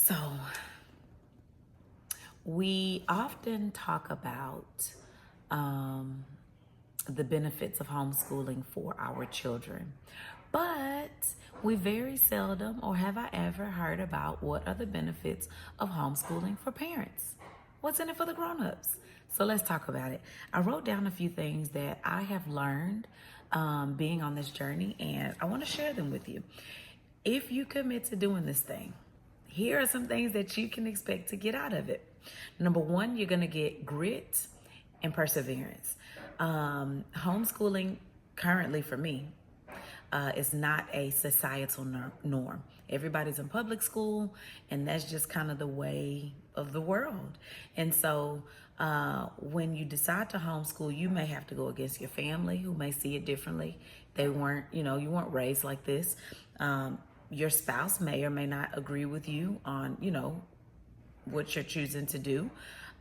So, we often talk about um, the benefits of homeschooling for our children, but we very seldom, or have I ever heard about what are the benefits of homeschooling for parents? What's in it for the grown-ups? So let's talk about it. I wrote down a few things that I have learned being on this journey, and I want to share them with you. If you commit to doing this thing, here are some things that you can expect to get out of it. Number one, you're going to get grit and perseverance. Homeschooling currently for me is not a societal norm. Everybody's in public school, and that's just kind of the way of the world. And so when you decide to homeschool, you may have to go against your family who may see it differently. They weren't, you weren't raised like this. Your spouse may or may not agree with you on, what you're choosing to do.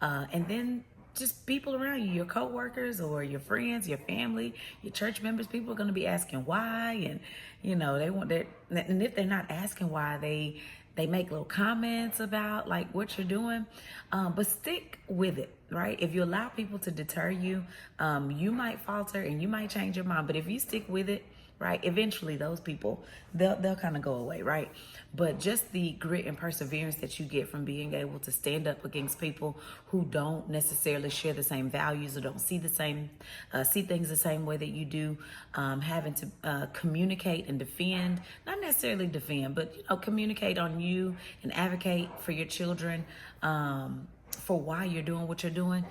And then just people around you, your coworkers or your friends, your family, your church members, people are going to be asking why. And, they want that. And if they're not asking why, they make little comments about like what you're doing, but stick with it, right? If you allow people to deter you, you might falter and you might change your mind. But if you stick with it, right, eventually those people, they'll kind of go away, right? But just the grit and perseverance that you get from being able to stand up against people who don't necessarily share the same values or don't see things the same way that you do, having to communicate and defend, not necessarily defend, but communicate on you and advocate for your children, for why you're doing what you're doing.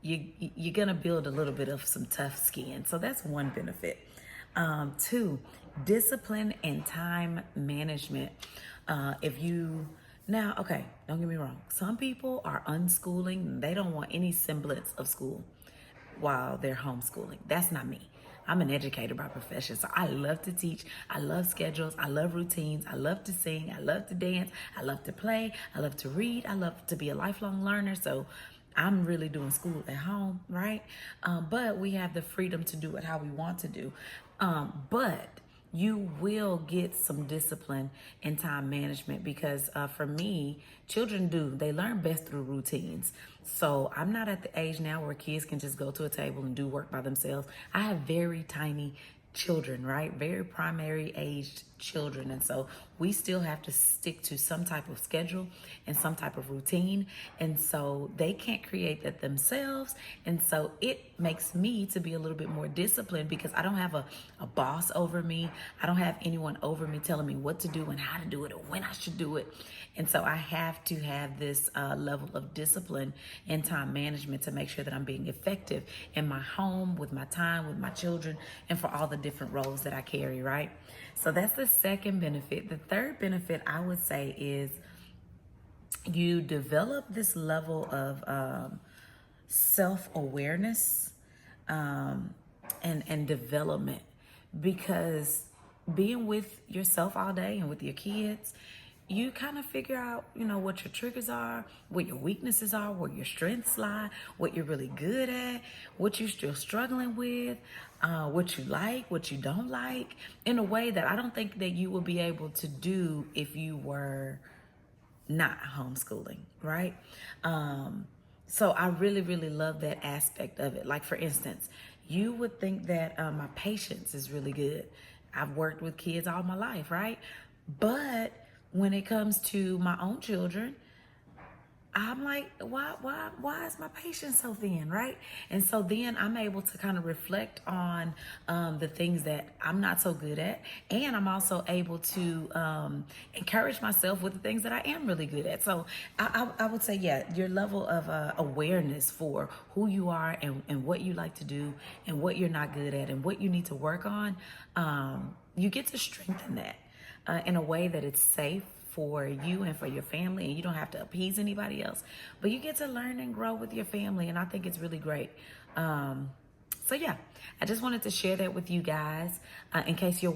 You're gonna build a little bit of some tough skin. So that's one benefit. Two, discipline and time management. Okay, don't get me wrong. Some people are unschooling. They don't want any semblance of school while they're homeschooling. That's not me. I'm an educator by profession, so I love to teach. I love schedules. I love routines. I love to sing. I love to dance. I love to play. I love to read. I love to be a lifelong learner. So I'm really doing school at home, right? But we have the freedom to do it how we want to do. But you will get some discipline and time management because for me, children they learn best through routines. So I'm not at the age now where kids can just go to a table and do work by themselves. I have very tiny children, right? Very primary aged children. And so we still have to stick to some type of schedule and some type of routine. And so they can't create that themselves. And so it makes me to be a little bit more disciplined because I don't have a boss over me. I don't have anyone over me telling me what to do and how to do it or when I should do it. And so I have to have this level of discipline and time management to make sure that I'm being effective in my home, with my time, with my children, and for all the different roles that I carry, right? So that's the second benefit. The third benefit I would say is you develop this level of self-awareness and development, because being with yourself all day and with your kids, you kind of figure out, what your triggers are, what your weaknesses are, where your strengths lie, what you're really good at, what you're still struggling with, what you like, what you don't like, in a way that I don't think that you will be able to do if you were not homeschooling, right? So I really, really love that aspect of it. Like, for instance, you would think that my patience is really good. I've worked with kids all my life, right? But when it comes to my own children, I'm like, why is my patience so thin, right? And so then I'm able to kind of reflect on the things that I'm not so good at, and I'm also able to encourage myself with the things that I am really good at. So I would say, yeah, your level of awareness for who you are and what you like to do and what you're not good at and what you need to work on, you get to strengthen that in a way that it's safe for you and for your family, and you don't have to appease anybody else, but you get to learn and grow with your family, and I think it's really great. So yeah, I just wanted to share that with you guys in case you're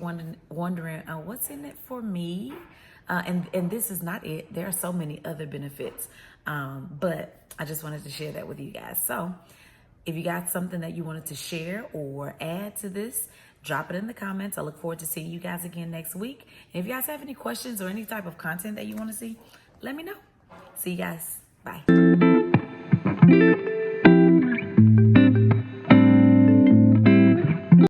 wondering what's in it for me, and this is not it. There are so many other benefits, but I just wanted to share that with you guys. So if you got something that you wanted to share or add to this, drop it in the comments. I look forward to seeing you guys again next week. And if you guys have any questions or any type of content that you want to see, let me know. See you guys. Bye.